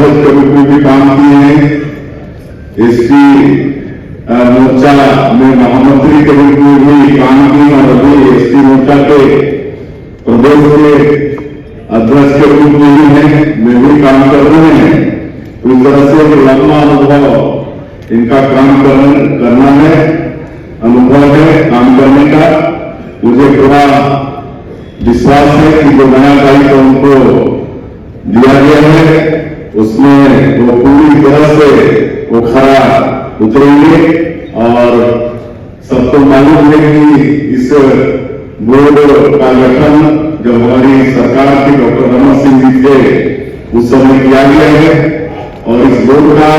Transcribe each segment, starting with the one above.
अध्यक्ष के रूप में भी काम किए हैं। एसपी मोर्चा में महामंत्री के रूप में भी काम किए और अभी एसपी मोर्चा के प्रदेश के अध्यक्ष के रूप में भी हैं, वे भी काम कर रहे हैं। इस तरह से एक लंबा अनुभव इनका काम करना है, अनुभव है काम करने का। मुझे पूरा विश्वास है कि जो नया दायित्व उनको दिया गया है उसमें वो पूरी तरह से वो खरा उतरेंगे। और सबको मालूम है कि इस बोर्ड का गठन जब हमारी सरकार थी डॉक्टर रमन सिंह जी थे उस समय किया गया है। और इस बोर्ड का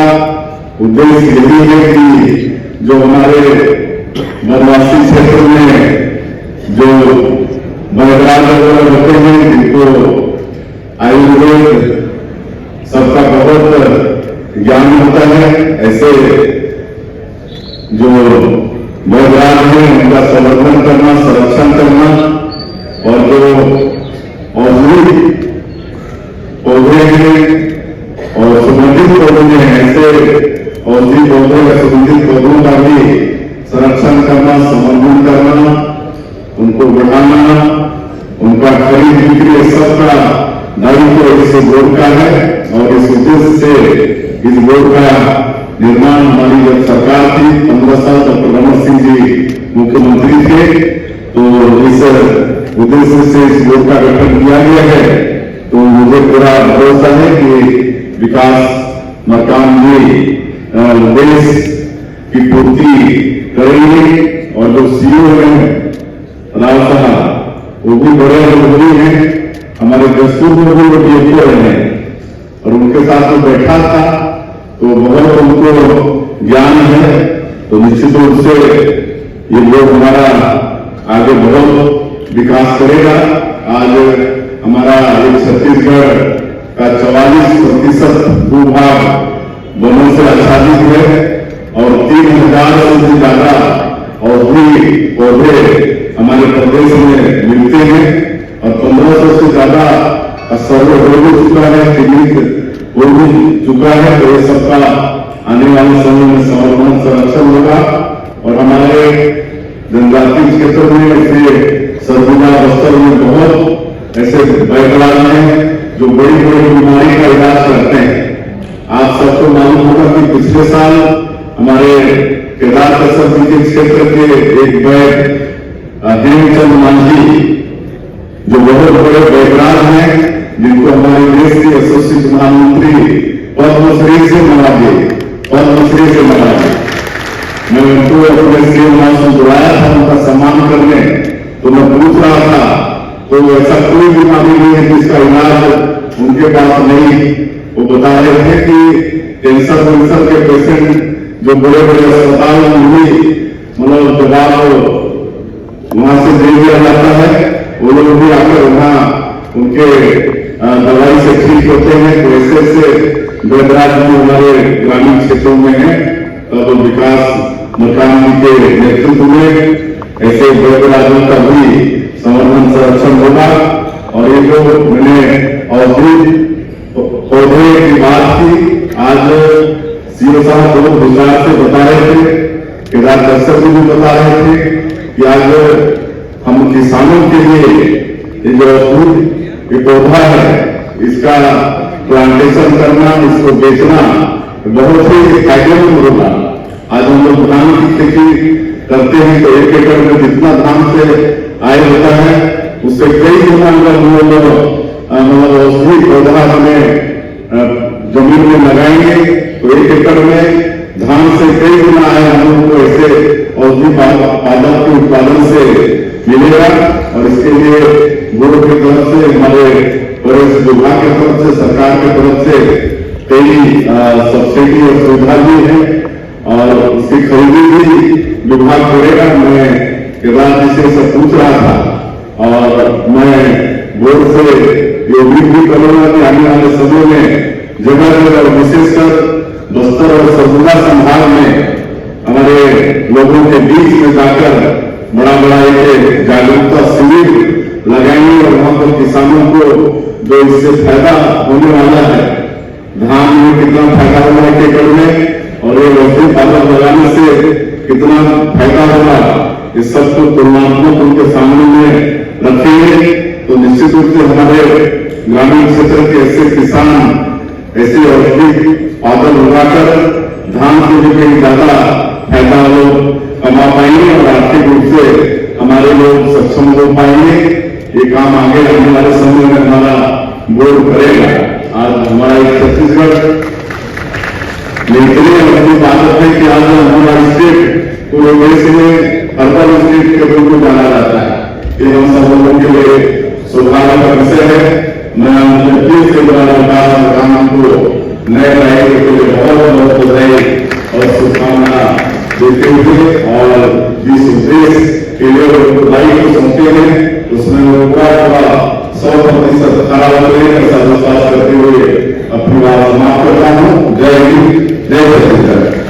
उद्देश्य यही है कि जो हमारे वनवासी क्षेत्र में जो बड़े होते हैं जिनको आयुर्वेद सबका बहुत ज्ञान होता है, ऐसे जो बड़राज हैं उनका संवर्धन करना, संरक्षण करना और जो औषधि पौधे हैं और सुगंधित पौधे हैं ऐसे औषधि पौधे या सुगंधित पौधों का भी संरक्षण करना, संवर्धन करना, उनको बढ़ाना, उनका खरीद बिक्री सबका दायित्व इस बोर्ड का है। और इस उद्देश्य से इस बोर्ड का निर्माण हमारी जब सरकार थी 15 साल डॉक्टर रमन सिंह जी मुख्यमंत्री थे तो इस उद्देश्य से इस बोर्ड का गठन किया गया है। तो मुझे पूरा भरोसा है कि विकास मकान जी देश की पूर्ति करेंगे। और जो सीओ हैं राव साहब वो भी बड़े अनुभवी हैं, हमारे दस्तूर में भी वो डीएफओ हैं और उनके साथ जो बैठा था तो बहुत उनको ज्ञान है। तो निश्चित रूप से ये लोग हमारा आगे बहुत विकास करेगा। आज हमारा एक छत्तीसगढ़ का 44% भूभाग वनों से आच्छादित है और 3000 से भी ज्यादा औषधि पौधे हमारे प्रदेश में मिलते हैं और 1500 से ज्यादा सर्वे हो चुका है, चिन्हित हो भी चुका है। तो ये सबका आने वाले समय में संवर्धन संरक्षण होगा। और हमारे जनजातीय क्षेत्र में ऐसे सरगुजा बस्तर में बहुत ऐसे वैद्यनाथ हैं जो बड़ी बड़ी बीमारी का इलाज करते हैं। आप सबको मालूम होगा कि पिछले साल हमारे केदार कश्यप जी के क्षेत्र के एक वैद्य हेमचंद मांझी जो बहुत बड़े वैद्यनाथ हैं जिनको हमारे देश के यशस्वी प्रधानमंत्री पद्मश्री से नवाजे, पद्मश्री से नवाजे। मैं उनको अपने सीएम से बुलाया था उनका सम्मान करने, तो मैं पूछ रहा था तो ऐसा कोई बीमारी नहीं है जिसका इलाज उनके पास नहीं। वो बता रहे थे कि कैंसर के पेशेंट जो बड़े बड़े अस्पताल में भी मतलब जवाब वहां से दे दिया जाता है, वो लोग भी आकर वहां उनके दवाई से ठीक होते हैं। तो ऐसे वैद्यनाथ जो हमारे ग्रामीण क्षेत्रों में है तब विकास मकान के नेतृत्व में ऐसे वैद्यनाथों का भी संवर्धन संरक्षण होगा। और ये जो मैंने औषधि पौधे की बात की, आज सीओ साहब बहुत विस्तार से बता रहे थे, केदार कश्यप जी भी बता रहे थे कि आज हम किसानों के लिए ये जो ये पौधा है इसका प्लांटेशन करना, इसको बेचना बहुत ही फायदेमंद होगा। आज हम लोग धान की खेती करते हैं तो 1 एकड़ में जितना धान से आय होता है उससे कई गुना अगर हम लोग मतलब औषधि पौधा हमें जमीन में लगाएंगे तो 1 एकड़ में धान से कई गुना आय हम लोग को ऐसे औषधि पादप के उत्पादन से मिलेगा। और इसके लिए बोर्ड की तरफ से, हमारे परिवहन विभाग की तरफ से, सरकार की तरफ से कई सब्सिडी और सुविधा भी है और उसकी खरीदी भी विभाग करेगा। मैं केदार जी से सब पूछ रहा था और मैं बोर्ड से ये उम्मीद भी करूंगा कि आने वाले समय में जगह जगह विशेषकर बस्तर और सरगुजा संभाग में हमारे लोगों के बीच में जाकर बड़ा बड़ा एक जागरूकता शिविर लगाएंगे और वहां पर किसानों को जो इससे फायदा होने वाला है, धान कितना फायदा होगा एक एकड़ में और ये औषधि पादप लगाने से कितना फायदा होगा, इस सबको तुलनात्मक उनके सामने में रखेंगे तो निश्चित रूप से हमारे ग्रामीण क्षेत्र के ऐसे किसान ऐसे औषधि पादप लगाकर धान से भी कहीं ज्यादा फायदा लोग कमा पाएंगे और आर्थिक रूप से हमारे लोग सक्षम हो पाएंगे। ये काम आगे आने वाले समय में हमारा बोर्ड करेगा। आज हमारा छत्तीसगढ़ में इतनी अवधि आदत है कि आज हमारा स्टेट पूरे देश में हर्बल स्टेट के रूप में जाना जाता है। ये हम सब लोगों के लिए सौभाग्य का विषय है। मैं फिर से सरकार को नए नए के लिए बहुत बहुत बधाई और शुभकामना देते हुए और जिस उद्देश्य के लिए बधाई को समझते हैं उसमें वो पूरा 100% खड़ा होने का विश्वास करते हुए अपनी बात समाप्त करता हूँ। जय हिंद, जय छत्तीसगढ़।